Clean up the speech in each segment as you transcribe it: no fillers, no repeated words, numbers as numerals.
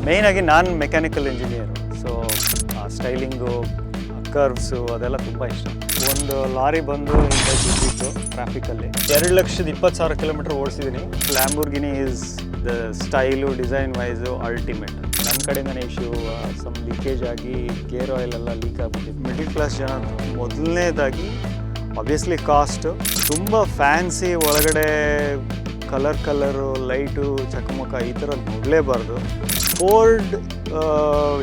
ಮೇಯ್ನಾಗಿ ನಾನು mechanical engineer. So styling, curves ಅದೆಲ್ಲ ತುಂಬ ಇಷ್ಟ. ಒಂದು ಲಾರಿ ಬಂದು ಹಿಂದೆ ಬಿದ್ದಿತ್ತು ಟ್ರಾಫಿಕಲ್ಲಿ. 2,20,000 ಕಿಲೋಮೀಟರ್ ಓಡಿಸಿದ್ದೀನಿ. Lamborghini is the style, design wise ultimate. ನನ್ನ ಕಡೆಯಿಂದನೇ ಇಶ್ಯೂ, ಸಮ್ ಲೀಕೇಜ್ ಆಗಿ ಗೇರ್ ಆಯಿಲ್ ಎಲ್ಲ ಲೀಕ್ ಆಗಿಬಿಟ್ಟಿತ್ತು. ಮಿಡ್ಲ್ ಕ್ಲಾಸ್ ಜನ ಮೊದಲನೇದಾಗಿ ಆಬ್ವಿಯಸ್ಲಿ ಕಾಸ್ಟು, ತುಂಬ ಫ್ಯಾನ್ಸಿ ಒಳಗಡೆ ಕಲರು, ಲೈಟು, ಚಕಮಕ ಈ ಥರ ನೋಡಲೇಬಾರ್ದು. ಫೋರ್ಡ್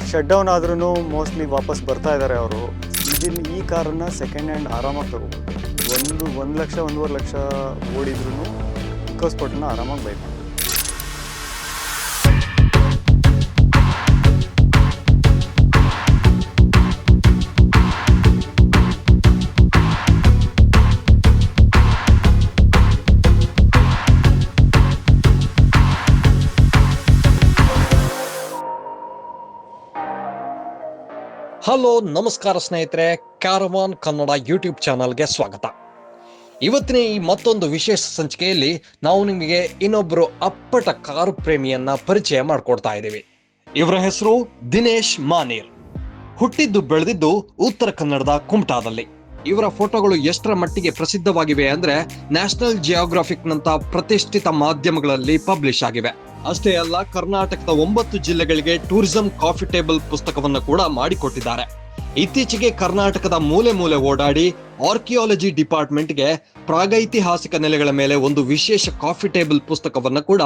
ಶಟ್ ಡೌನ್ ಆದ್ರೂ ಮೋಸ್ಟ್ಲಿ ವಾಪಸ್ ಬರ್ತಾ ಇದ್ದಾರೆ ಅವರು. ಈ ಕಾರನ್ನು ಸೆಕೆಂಡ್ ಹ್ಯಾಂಡ್ ಆರಾಮಾಗಿ ತೊಗೋಬೋದು. 1 ಲಕ್ಷ 1.5 ಲಕ್ಷ ಓಡಿದ್ರೂ ಇಕೋಸ್ಪೋರ್ಟ್ನ ಆರಾಮಾಗಿ ಬೈಕ್ ಮಾಡ್ಬೋದು. ಹಲೋ, ನಮಸ್ಕಾರ ಸ್ನೇಹಿತರೆ. ಕ್ಯಾರವಾನ್ ಕನ್ನಡ ಯೂಟ್ಯೂಬ್ ಚಾನಲ್ಗೆ ಸ್ವಾಗತ. ಇವತ್ತಿನ ಈ ಮತ್ತೊಂದು ವಿಶೇಷ ಸಂಚಿಕೆಯಲ್ಲಿ ನಾವು ನಿಮಗೆ ಇನ್ನೊಬ್ಬರು ಅಪ್ಪಟ ಕಾರು ಪ್ರೇಮಿಯನ್ನ ಪರಿಚಯ ಮಾಡಿಕೊಡ್ತಾ ಇದ್ದೀವಿ. ಇವರ ಹೆಸರು ದಿನೇಶ್ ಮಾನೀರ್. ಹುಟ್ಟಿದ್ದು ಬೆಳೆದಿದ್ದು ಉತ್ತರ ಕನ್ನಡದ ಕುಮಟಾದಲ್ಲಿ. ಇವರ ಫೋಟೋಗಳು ಎಷ್ಟರ ಮಟ್ಟಿಗೆ ಪ್ರಸಿದ್ಧವಾಗಿವೆ ಅಂದ್ರೆ ನ್ಯಾಷನಲ್ ಜಿಯೋಗ್ರಾಫಿಕ್ ನಂತ ಪ್ರತಿಷ್ಠಿತ ಮಾಧ್ಯಮಗಳಲ್ಲಿ ಪಬ್ಲಿಷ್ ಆಗಿವೆ. ಅಷ್ಟೇ ಅಲ್ಲ, ಕರ್ನಾಟಕದ 9 ಜಿಲ್ಲೆಗಳಿಗೆ ಟೂರಿಸಂ ಕಾಫಿ ಟೇಬಲ್ ಪುಸ್ತಕವನ್ನು ಕೂಡ ಮಾಡಿಕೊಟ್ಟಿದ್ದಾರೆ. ಇತ್ತೀಚೆಗೆ ಕರ್ನಾಟಕದ ಮೂಲೆ ಮೂಲೆ ಓಡಾಡಿ ಆರ್ಕಿಯಾಲಜಿ ಡಿಪಾರ್ಟ್ಮೆಂಟ್ಗೆ ಪ್ರಾಗೈತಿಹಾಸಿಕ ನೆಲೆಗಳ ಮೇಲೆ ಒಂದು ವಿಶೇಷ ಕಾಫಿ ಟೇಬಲ್ ಪುಸ್ತಕವನ್ನು ಕೂಡ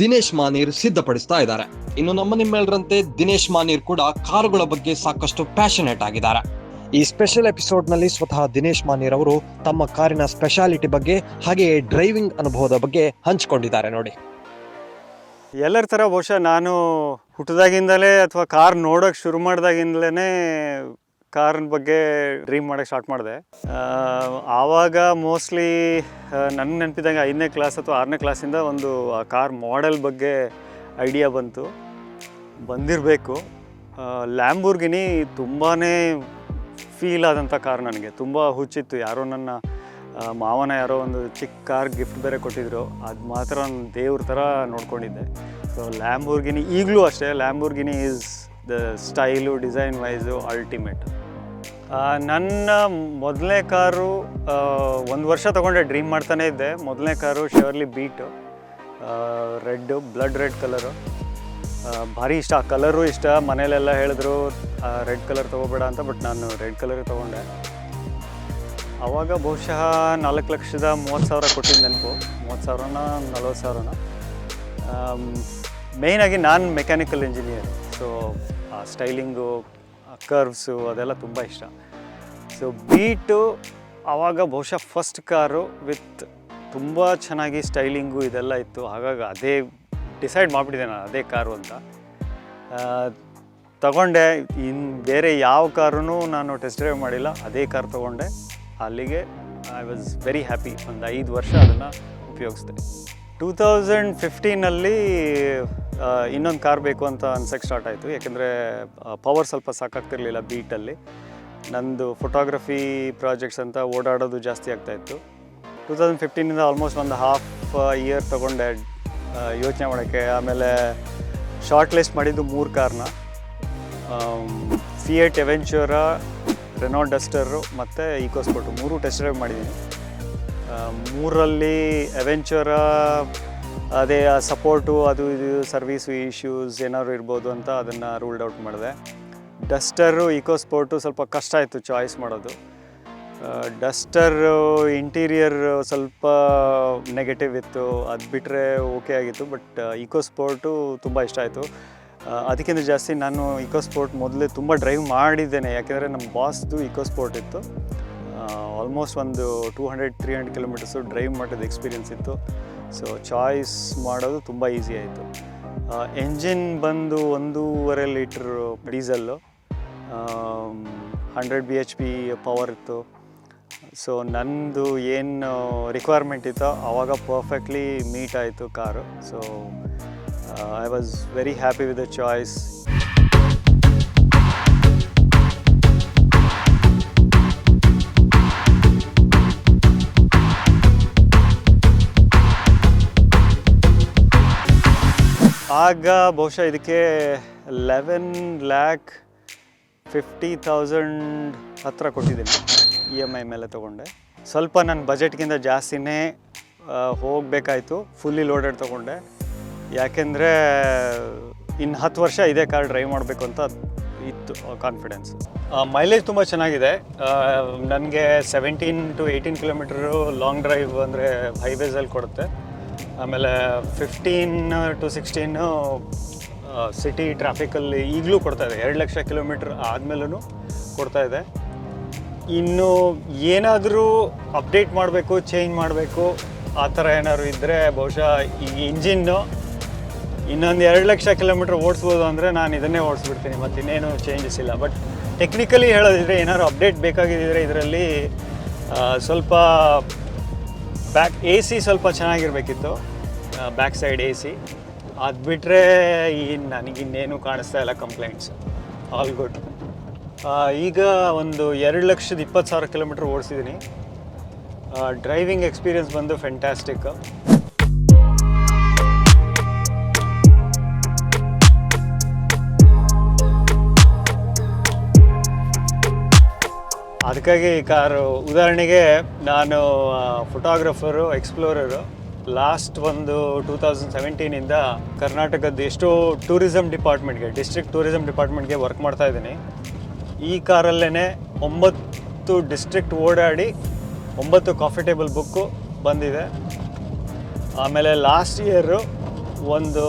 ದಿನೇಶ್ ಮಾನೀರ್ ಸಿದ್ಧಪಡಿಸ್ತಾ ಇದ್ದಾರೆ. ಇನ್ನು ನಿಮ್ಮೆಲ್ಲರಂತೆ ದಿನೇಶ್ ಮಾನೀರ್ ಕೂಡ ಕಾರುಗಳ ಬಗ್ಗೆ ಸಾಕಷ್ಟು ಪ್ಯಾಷನೇಟ್ ಆಗಿದ್ದಾರೆ. ಈ ಸ್ಪೆಷಲ್ ಎಪಿಸೋಡ್ ನಲ್ಲಿ ಸ್ವತಃ ದಿನೇಶ್ ಮಾನೀರ್ ಅವರು ತಮ್ಮ ಕಾರಿನ ಸ್ಪೆಷಾಲಿಟಿ ಬಗ್ಗೆ ಹಾಗೆಯೇ ಡ್ರೈವಿಂಗ್ ಅನುಭವದ ಬಗ್ಗೆ ಹಂಚಿಕೊಂಡಿದ್ದಾರೆ. ನೋಡಿ, ಎಲ್ಲರ ಥರ ಬಹುಶಃ ನಾನು ಹುಟ್ಟಿದಾಗಿಂದಲೇ ಅಥವಾ ಕಾರ್ ನೋಡೋಕೆ ಶುರು ಮಾಡಿದಾಗಿಂದಲೇ ಕಾರ್ ಬಗ್ಗೆ ಡ್ರೀಮ್ ಮಾಡೋಕ್ಕೆ ಸ್ಟಾರ್ಟ್ ಮಾಡಿದೆ. ಆವಾಗ ಮೋಸ್ಟ್ಲಿ ನನ್ನ ನೆನಪಿದಂಗೆ 5ನೇ ಕ್ಲಾಸ್ ಅಥವಾ 6ನೇ ಕ್ಲಾಸಿಂದ ಒಂದು ಆ ಕಾರ್ ಮಾಡೆಲ್ ಬಗ್ಗೆ ಐಡಿಯಾ ಬಂದಿರಬೇಕು. ಲ್ಯಾಂಬೋರ್ಗಿನಿ ತುಂಬಾ ಫೀಲ್ ಆದಂಥ ಕಾರ್. ನನಗೆ ತುಂಬ ಹುಚ್ಚಿತ್ತು. ಯಾರೋ ನನ್ನ ಮಾವನ ಯಾರೋ ಒಂದು ಚಿಕ್ಕ ಕಾರ್ ಗಿಫ್ಟ್ ಬೇರೆ ಕೊಟ್ಟಿದ್ರು. ಅದು ಮಾತ್ರ ನಾನು ದೇವ್ರ ಥರ ನೋಡ್ಕೊಂಡಿದ್ದೆ. ಸೊ ಲ್ಯಾಂಬೋರ್ಗಿನಿ ಈಗಲೂ ಅಷ್ಟೇ, Lamborghini is the style, design wise ultimate. ನನ್ನ ಮೊದಲನೇ ಕಾರು 1 ವರ್ಷ ತೊಗೊಂಡೆ, ಡ್ರೀಮ್ ಮಾಡ್ತಾನೇ ಇದ್ದೆ. ಮೊದಲನೇ car Chevrolet Beat, blood red colour. ಭಾರಿ ಇಷ್ಟ, ಆ ಕಲರು ಇಷ್ಟ. ಮನೇಲೆಲ್ಲ ಹೇಳಿದ್ರು ರೆಡ್ ಕಲರ್ ತೊಗೋಬೇಡ ಅಂತ, ಬಟ್ ನಾನು ರೆಡ್ ಕಲರೇ ತೊಗೊಂಡೆ. ಆವಾಗ ಬಹುಶಃ 4,30,000 ಕೊಟ್ಟಿದ್ದು ನೆನಪು. 30,000ನ 40,000ನ. ಮೇಯ್ನಾಗಿ ನಾನು mechanical engineer. So styling, curves ಅದೆಲ್ಲ ತುಂಬ ಇಷ್ಟ. ಸೊ ಬೀಟು ಆವಾಗ ಬಹುಶಃ ಫಸ್ಟ್ ಕಾರು ವಿತ್ ತುಂಬ ಚೆನ್ನಾಗಿ ಸ್ಟೈಲಿಂಗು ಇದೆಲ್ಲ ಇತ್ತು. ಹಾಗಾಗಿ ಅದೇ ಡಿಸೈಡ್ ಮಾಡಿಬಿಟ್ಟಿದ್ದೆ ನಾನು, ಅದೇ ಕಾರು ಅಂತ ತಗೊಂಡೆ. ಇನ್ನು ಬೇರೆ ಯಾವ ಕಾರೂ ನಾನು ಟೆಸ್ಟ್ ಡ್ರೈವ್ ಮಾಡಿಲ್ಲ, ಅದೇ ಕಾರ್ ತೊಗೊಂಡೆ. ಅಲ್ಲಿಗೆ ಐ ವಾಸ್ ವೆರಿ ಹ್ಯಾಪಿ. ಒಂದು 5 ವರ್ಷ ಅದನ್ನು ಉಪಯೋಗಿಸಿದೆ. 2015ನಲ್ಲಿ ಇನ್ನೊಂದು ಕಾರ್ ಬೇಕು ಅಂತ ಅನ್ಸಕ್ಕೆ ಸ್ಟಾರ್ಟ್ ಆಯಿತು. ಯಾಕೆಂದರೆ ಪವರ್ ಸ್ವಲ್ಪ ಸಾಕಾಗ್ತಿರ್ಲಿಲ್ಲ ಬೀಟಲ್ಲಿ. ನಂದು ಫೋಟೋಗ್ರಫಿ ಪ್ರಾಜೆಕ್ಟ್ಸ್ ಅಂತ ಓಡಾಡೋದು ಜಾಸ್ತಿ ಆಗ್ತಾಯಿತ್ತು. 2015ಇಂದ ಆಲ್ಮೋಸ್ಟ್ ಒಂದು ಹಾಫ್ ಇಯರ್ ತೊಗೊಂಡೆ ಯೋಚನೆ ಮಾಡೋಕ್ಕೆ. ಆಮೇಲೆ ಶಾರ್ಟ್ ಲಿಸ್ಟ್ ಮಾಡಿದ್ದು 3 ಕಾರ್ನ, ಫಿಯೇಟ್ ಎವೆಂಚೂರಾ, ರೆನಾಲ್ಟ್ ಡಸ್ಟರು ಮತ್ತು ಇಕೋಸ್ಪೋರ್ಟು 3 ಟೆಸ್ಟ್ ಡ್ರೈವ್ ಮಾಡಿದ್ದೀನಿ. 3ರಲ್ಲಿ ಎವೆಂಚೂರಾ ಅದೇ ಸಪೋರ್ಟು ಅದು ಇದು ಸರ್ವೀಸು ಇಶ್ಯೂಸ್ ಏನಾದ್ರು ಇರ್ಬೋದು ಅಂತ ಅದನ್ನು ರೂಲ್ಡ್ ಔಟ್ ಮಾಡಿದೆ. ಡಸ್ಟರು, ಇಕೋಸ್ಪೋರ್ಟು ಸ್ವಲ್ಪ ಕಷ್ಟ ಆಯಿತು ಚಾಯ್ಸ್ ಮಾಡೋದು. ಡಸ್ಟರು ಇಂಟೀರಿಯರ್ ಸ್ವಲ್ಪ ನೆಗೆಟಿವ್ ಇತ್ತು, ಅದು ಬಿಟ್ಟರೆ ಓಕೆ ಆಗಿತ್ತು. ಬಟ್ ಇಕೋಸ್ಪೋರ್ಟು ತುಂಬ ಇಷ್ಟ ಆಯಿತು. ಅದಕ್ಕಿಂತ ಜಾಸ್ತಿ ನಾನು ಇಕೋಸ್ಪೋರ್ಟ್ ಮೊದಲೇ ತುಂಬ ಡ್ರೈವ್ ಮಾಡಿದ್ದೇನೆ. ಯಾಕೆಂದರೆ ನಮ್ಮ ಬಾಸ್ದು ಇಕೋಸ್ಪೋರ್ಟ್ ಇತ್ತು. ಆಲ್ಮೋಸ್ಟ್ ಒಂದು 200-300 ಕಿಲೋಮೀಟರ್ಸು ಡ್ರೈವ್ ಮಾಡಿದ ಎಕ್ಸ್ಪೀರಿಯನ್ಸ್ ಇತ್ತು. ಸೊ ಚಾಯ್ಸ್ ಮಾಡೋದು ತುಂಬ ಈಸಿ ಆಯಿತು. ಎಂಜಿನ್ ಬಂದು 1.5 ಲೀಟ್ರ್ ಡೀಸಲ್ಲು, 100 BHP ಪವರ್ ಇತ್ತು. ಸೊ ನಂದು ಏನು ರಿಕ್ವೈರ್ಮೆಂಟ್ ಇತ್ತೋ ಆವಾಗ ಪರ್ಫೆಕ್ಟ್ಲಿ ಮೀಟ್ ಆಯಿತು car. So I was very happy with the choice. ಆಗ ಬಹುಶಃ ಇದಕ್ಕೆ 11,50,000 ಹತ್ರ ಕೊಟ್ಟಿದ್ದೀನಿ. EMI ಮೇಲೆ ತೊಗೊಂಡೆ. ಸ್ವಲ್ಪ ನನ್ನ ಬಜೆಟ್ಗಿಂತ ಜಾಸ್ತಿನೇ ಹೋಗಬೇಕಾಯ್ತು. ಫುಲ್ಲಿ ಲೋಡೆಡ್ ತೊಗೊಂಡೆ. ಯಾಕೆಂದರೆ ಇನ್ನು 10 ವರ್ಷ ಇದೇ ಕಾರ್ ಡ್ರೈವ್ ಮಾಡಬೇಕು ಅಂತ ಇತ್ತು ಕಾನ್ಫಿಡೆನ್ಸ್. ಮೈಲೇಜ್ ತುಂಬ ಚೆನ್ನಾಗಿದೆ. ನನಗೆ 17 to 18 ಕಿಲೋಮೀಟ್ರು ಲಾಂಗ್ ಡ್ರೈವ್ ಅಂದರೆ ಹೈವೇಸಲ್ಲಿ ಕೊಡುತ್ತೆ. ಆಮೇಲೆ 15 to 16 ಸಿಟಿ ಟ್ರಾಫಿಕಲ್ಲಿ ಈಗಲೂ ಕೊಡ್ತಾಯಿದೆ. 2 ಲಕ್ಷ ಕಿಲೋಮೀಟ್ರ್ ಆದಮೇಲೂ ಕೊಡ್ತಾಯಿದೆ. ಇನ್ನು ಏನಾದರೂ ಅಪ್ಡೇಟ್ ಮಾಡಬೇಕು, ಚೇಂಜ್ ಮಾಡಬೇಕು ಆ ಥರ ಏನಾದ್ರು ಇದ್ದರೆ ಬಹುಶಃ ಈ ಇಂಜಿನ್ನು ಇನ್ನೊಂದು 2 ಲಕ್ಷ ಕಿಲೋಮೀಟ್ರ್ ಓಡಿಸ್ಬೋದು ಅಂದರೆ ನಾನು ಇದನ್ನೇ ಓಡಿಸ್ಬಿಡ್ತೀನಿ, ಮತ್ತು ಇನ್ನೇನು ಚೇಂಜಸ್ ಇಲ್ಲ. ಬಟ್ ಟೆಕ್ನಿಕಲಿ ಹೇಳೋದಿದ್ರೆ ಏನಾದ್ರು ಅಪ್ಡೇಟ್ ಬೇಕಾಗಿದ್ದರೆ ಇದರಲ್ಲಿ ಸ್ವಲ್ಪ ಬ್ಯಾಕ್ AC ಸ್ವಲ್ಪ ಚೆನ್ನಾಗಿರಬೇಕಿತ್ತು, ಬ್ಯಾಕ್ ಸೈಡ್ AC. ಅದು ಬಿಟ್ಟರೆ ನನಗಿನ್ನೇನು ಕಾಣಿಸ್ತಾ ಇಲ್ಲ ಕಂಪ್ಲೇಂಟ್ಸ್. All good. ಈಗ ಒಂದು 2,20,000 ಕಿಲೋಮೀಟ್ರ್ ಓಡಿಸಿದ್ದೀನಿ. ಡ್ರೈವಿಂಗ್ ಎಕ್ಸ್ಪೀರಿಯನ್ಸ್ ಬಂದು ಫ್ಯಾಂಟಾಸ್ಟಿಕ್. ಅದಕ್ಕಾಗಿ ಈ ಕಾರು, ಉದಾಹರಣೆಗೆ ನಾನು ಫೋಟೋಗ್ರಫರು, ಎಕ್ಸ್ಪ್ಲೋರರು. ಲಾಸ್ಟ್ ಒಂದು 2017ಇಂದ ಕರ್ನಾಟಕದ ಎಷ್ಟೋ ಟೂರಿಸಮ್ ಡಿಪಾರ್ಟ್ಮೆಂಟ್ಗೆ, ಡಿಸ್ಟ್ರಿಕ್ಟ್ ಟೂರಿಸಮ್ ಡಿಪಾರ್ಟ್ಮೆಂಟ್ಗೆ ವರ್ಕ್ ಮಾಡ್ತಾ ಇದ್ದೀನಿ. ಈ ಕಾರಲ್ಲೇ 9 ಡಿಸ್ಟ್ರಿಕ್ಟ್ ಓಡಾಡಿ 9 ಕಾಫಿ ಟೇಬಲ್ ಬುಕ್ಕು ಬಂದಿದೆ. ಆಮೇಲೆ ಲಾಸ್ಟ್ ಇಯರು ಒಂದು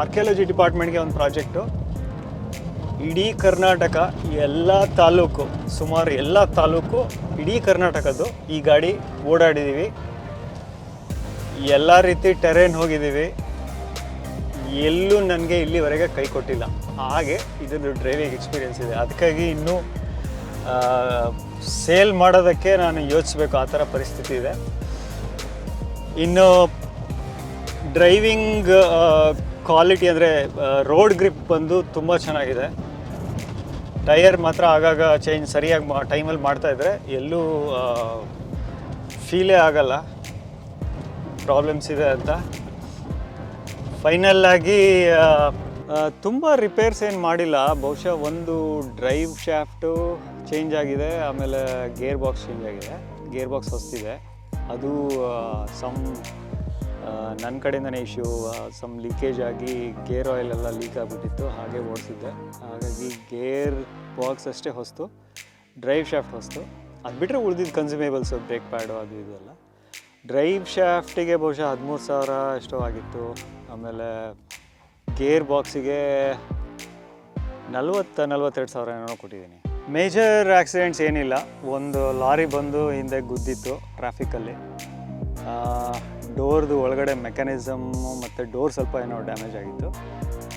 ಆರ್ಕಿಯಾಲಜಿ ಡಿಪಾರ್ಟ್ಮೆಂಟ್ಗೆ ಒಂದು ಪ್ರಾಜೆಕ್ಟು. ಇಡೀ ಕರ್ನಾಟಕ ಎಲ್ಲ ತಾಲೂಕು, ಸುಮಾರು ಎಲ್ಲ ತಾಲೂಕು ಇಡೀ ಕರ್ನಾಟಕದ್ದು ಈ ಗಾಡಿ ಓಡಾಡಿದ್ದೀವಿ. ಎಲ್ಲ ರೀತಿ ಟೆರೇನ್ ಹೋಗಿದ್ದೀವಿ. ಎಲ್ಲೂ ನನಗೆ ಇಲ್ಲಿವರೆಗೆ ಕೈ ಕೊಟ್ಟಿಲ್ಲ. ಹಾಗೆ ಇದೊಂದು ಡ್ರೈವಿಂಗ್ ಎಕ್ಸ್ಪೀರಿಯೆನ್ಸ್ ಇದೆ. ಅದಕ್ಕಾಗಿ ಇನ್ನೂ ಸೇಲ್ ಮಾಡೋದಕ್ಕೆ ನಾನು ಯೋಚಿಸ್ಬೇಕು, ಆ ಥರ ಪರಿಸ್ಥಿತಿ ಇದೆ. ಇನ್ನು ಡ್ರೈವಿಂಗ್ ಕ್ವಾಲಿಟಿ ಅಂದರೆ ರೋಡ್ ಗ್ರಿಪ್ ಬಂದು ತುಂಬ ಚೆನ್ನಾಗಿದೆ. ಟೈರ್ ಮಾತ್ರ ಆಗಾಗ ಚೇಂಜ್ ಸರಿಯಾಗಿ ಟೈಮಲ್ಲಿ ಮಾಡ್ತಾಯಿದ್ರೆ ಎಲ್ಲೂ ಫೀಲೇ ಆಗಲ್ಲ ಪ್ರಾಬ್ಲಮ್ಸ್ ಇದೆ ಅಂತ. ಫೈನಲ್ಲಾಗಿ ತುಂಬ ರಿಪೇರ್ಸ್ ಏನು ಮಾಡಿಲ್ಲ. ಬಹುಶಃ ಒಂದು ಡ್ರೈವ್ ಶಾಫ್ಟು ಚೇಂಜ್ ಆಗಿದೆ, ಆಮೇಲೆ ಗೇರ್ ಬಾಕ್ಸ್ ಚೇಂಜ್ ಆಗಿದೆ. ಗೇರ್ ಬಾಕ್ಸ್ ಹೊಸ್ತಿದೆ. ಅದು ನನ್ನ ಕಡೆಯಿಂದನೇ ಇಶ್ಯೂ, ಸಮ್ ಲೀಕೇಜ್ ಆಗಿ ಗೇರ್ ಆಯಿಲ್ ಎಲ್ಲ ಲೀಕ್ ಆಗಿಬಿಟ್ಟಿತ್ತು. ಹಾಗೆ ಓಡಿಸಿದ್ದೆ. ಹಾಗಾಗಿ ಗೇರ್ ಬಾಕ್ಸ್ ಅಷ್ಟೇ ಹೊಸ್ತು, ಡ್ರೈವ್ ಶಾಫ್ಟ್ ಹೊಸ್ತು. ಅದು ಬಿಟ್ಟರೆ ಉಳಿದಿದ್ದು ಕನ್ಸ್ಯೂಮೇಬಲ್ಸು, ಬ್ರೇಕ್ ಪ್ಯಾಡು ಅದು ಇದೆಲ್ಲ. ಡ್ರೈವ್ ಶಾಫ್ಟಿಗೆ ಬಹುಶಃ 13,000 ಎಷ್ಟೋ ಆಗಿತ್ತು. ಆಮೇಲೆ ಗೇರ್ ಬಾಕ್ಸಿಗೆ 42,000 ಏನೋ ಕೊಟ್ಟಿದ್ದೀನಿ. ಮೇಜರ್ ಆಕ್ಸಿಡೆಂಟ್ಸ್ ಏನಿಲ್ಲ. ಒಂದು ಲಾರಿ ಬಂದು ಹಿಂದೆ ಗುದ್ದಿತ್ತು ಟ್ರಾಫಿಕಲ್ಲಿ. ಡೋರ್ದು ಒಳಗಡೆ ಮೆಕ್ಯಾನಿಸಮ್ಮು ಮತ್ತು ಡೋರ್ ಸ್ವಲ್ಪ ಏನೋ ಡ್ಯಾಮೇಜ್ ಆಗಿತ್ತು.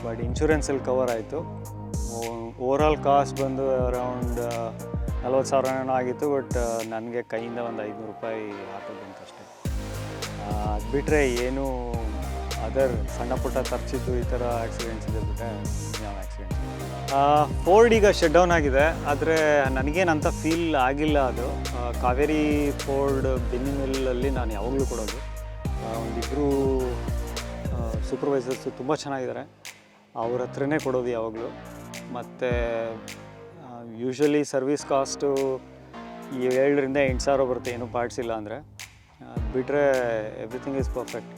ಬಟ್ ಇನ್ಶೂರೆನ್ಸಲ್ಲಿ ಕವರ್ ಆಯಿತು. ಓವರಾಲ್ ಕಾಸ್ಟ್ ಬಂದು ಅರೌಂಡ್ 40,000 ಏನೋ ಆಗಿತ್ತು. ಬಟ್ ನನಗೆ ಕೈಯಿಂದ ಒಂದು 500 ರೂಪಾಯಿ ಹಾಕೋದಂತ ಅಷ್ಟೇ. ಅದು ಬಿಟ್ಟರೆ ಏನು ಅದರ್ ಸಣ್ಣ ಪುಟ್ಟ ಖರ್ಚಿದ್ದು ಈ ಥರ ಆಕ್ಸಿಡೆಂಟ್ಸ್ ಇದೆ ಬಿಟ್ಟರೆ ಯಾವ ಆಕ್ಸಿಡೆಂಟ್ಸ್. ಫೋರ್ಡ್ ಈಗ ಶಟ್ ಡೌನ್ ಆಗಿದೆ, ಆದರೆ ನನಗೇನಂತ ಫೀಲ್ ಆಗಿಲ್ಲ. ಅದು ಕಾವೇರಿ ಫೋರ್ಡ್ ಬಿನ್ನಿ ಮಿಲ್ಲಲ್ಲಿ ನಾನು ಯಾವಾಗಲೂ ಕೊಡೋದು. ಒಂದಿಬ್ಬರು ಸೂಪರ್ವೈಸರ್ಸು ತುಂಬ ಚೆನ್ನಾಗಿದ್ದಾರೆ, ಅವ್ರ ಹತ್ರನೇ ಕೊಡೋದು ಯಾವಾಗಲೂ. ಮತ್ತು ಯೂಶ್ವಲಿ ಸರ್ವಿಸ್ ಕಾಸ್ಟು 7,000 to 8,000 ಬರುತ್ತೆ, ಏನೂ ಪಾರ್ಟ್ಸ್ ಇಲ್ಲ ಅಂದರೆ. ಅದು ಬಿಟ್ಟರೆ ಎವ್ರಿಥಿಂಗ್ ಈಸ್ ಪರ್ಫೆಕ್ಟ್.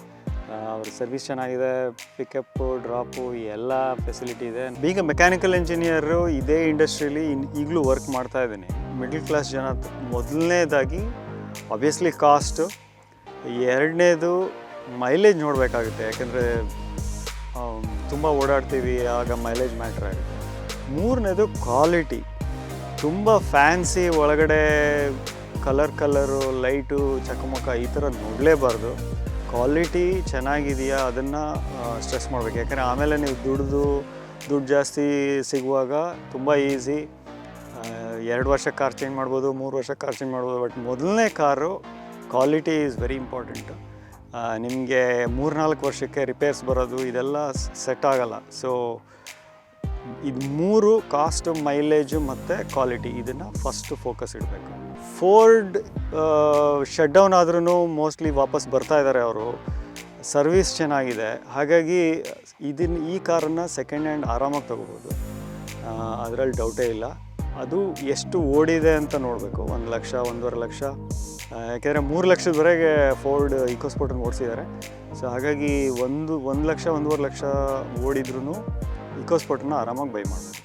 ಅವ್ರ ಸರ್ವಿಸ್ ಚೆನ್ನಾಗಿದೆ, ಪಿಕಪ್ಪು, ಡ್ರಾಪು ಎಲ್ಲ ಫೆಸಿಲಿಟಿ ಇದೆ. ಬೀಗ ಮೆಕ್ಯಾನಿಕಲ್ ಇಂಜಿನಿಯರು ಇದೇ ಇಂಡಸ್ಟ್ರೀಲಿ ಈಗಲೂ ವರ್ಕ್ ಮಾಡ್ತಾ ಇದ್ದೀನಿ. ಮಿಡ್ಲ್ ಕ್ಲಾಸ್ ಜನ ಮೊದಲನೇದಾಗಿ ಆಬ್ವಿಯಸ್ಲಿ ಕಾಸ್ಟು, ಎರಡನೇದು ಮೈಲೇಜ್ ನೋಡಬೇಕಾಗುತ್ತೆ. ಯಾಕೆಂದರೆ ತುಂಬ ಓಡಾಡ್ತೀವಿ, ಆಗ ಮೈಲೇಜ್ ಮ್ಯಾಟ್ರ್ ಆಗುತ್ತೆ. ಮೂರನೇದು ಕ್ವಾಲಿಟಿ. ತುಂಬ ಫ್ಯಾನ್ಸಿ ಒಳಗಡೆ ಕಲರು, ಲೈಟು, ಚಕಮಕ ಈ ಥರ ನೋಡಲೇಬಾರ್ದು. ಕ್ವಾಲಿಟಿ ಚೆನ್ನಾಗಿದೆಯಾ ಅದನ್ನು ಸ್ಟ್ರೆಸ್ ಮಾಡಬೇಕು. ಯಾಕಂದರೆ ಆಮೇಲೆ ನೀವು ದುಡ್ಡು ಜಾಸ್ತಿ ಸಿಗುವಾಗ ತುಂಬ ಈಸಿ. 2 ವರ್ಷ ಕಾರ್ ಚೇಂಜ್ ಮಾಡ್ಬೋದು, 3 ವರ್ಷ ಕಾರ್ ಚೇಂಜ್ ಮಾಡ್ಬೋದು. ಬಟ್ ಮೊದಲನೇ car quality is very important. ನಿಮಗೆ 3-4 ವರ್ಷಕ್ಕೆ ರಿಪೇರ್ಸ್ ಬರೋದು ಇದೆಲ್ಲ ಸೆಟ್ ಆಗಲ್ಲ. ಸೊ ಇದು 3 ಕಾಸ್ಟು, ಮೈಲೇಜು ಮತ್ತು ಕ್ವಾಲಿಟಿ, ಇದನ್ನು ಫಸ್ಟು ಫೋಕಸ್ ಇಡಬೇಕು. ಫೋರ್ಡ್ ಶಟ್ ಡೌನ್ ಆದ್ರೂ ಮೋಸ್ಟ್ಲಿ ವಾಪಸ್ ಬರ್ತಾ ಇದ್ದಾರೆ ಅವರು. ಸರ್ವಿಸ್ ಚೆನ್ನಾಗಿದೆ. ಹಾಗಾಗಿ ಈ ಕಾರನ್ನು ಸೆಕೆಂಡ್ ಹ್ಯಾಂಡ್ ಆರಾಮಾಗಿ ತೊಗೋಬೋದು, ಅದರಲ್ಲಿ ಡೌಟೇ ಇಲ್ಲ. ಅದು ಎಷ್ಟು ಓಡಿದೆ ಅಂತ ನೋಡಬೇಕು. 1 ಲಕ್ಷ 1.5 ಲಕ್ಷ, ಯಾಕೆಂದರೆ 3 ಲಕ್ಷದವರೆಗೆ ಫೋರ್ಡ್ ಇಕೋಸ್ಪೋರ್ಟನ್ನು ಓಡಿಸಿದ್ದಾರೆ. ಸೊ ಹಾಗಾಗಿ 1 ಲಕ್ಷ 1.5 ಲಕ್ಷ ಓಡಿದ್ರೂ ಇಕೋಸ್ಪೋರ್ಟನ್ನು ಆರಾಮಾಗಿ ಬೈ ಮಾಡ್ಬೋದು.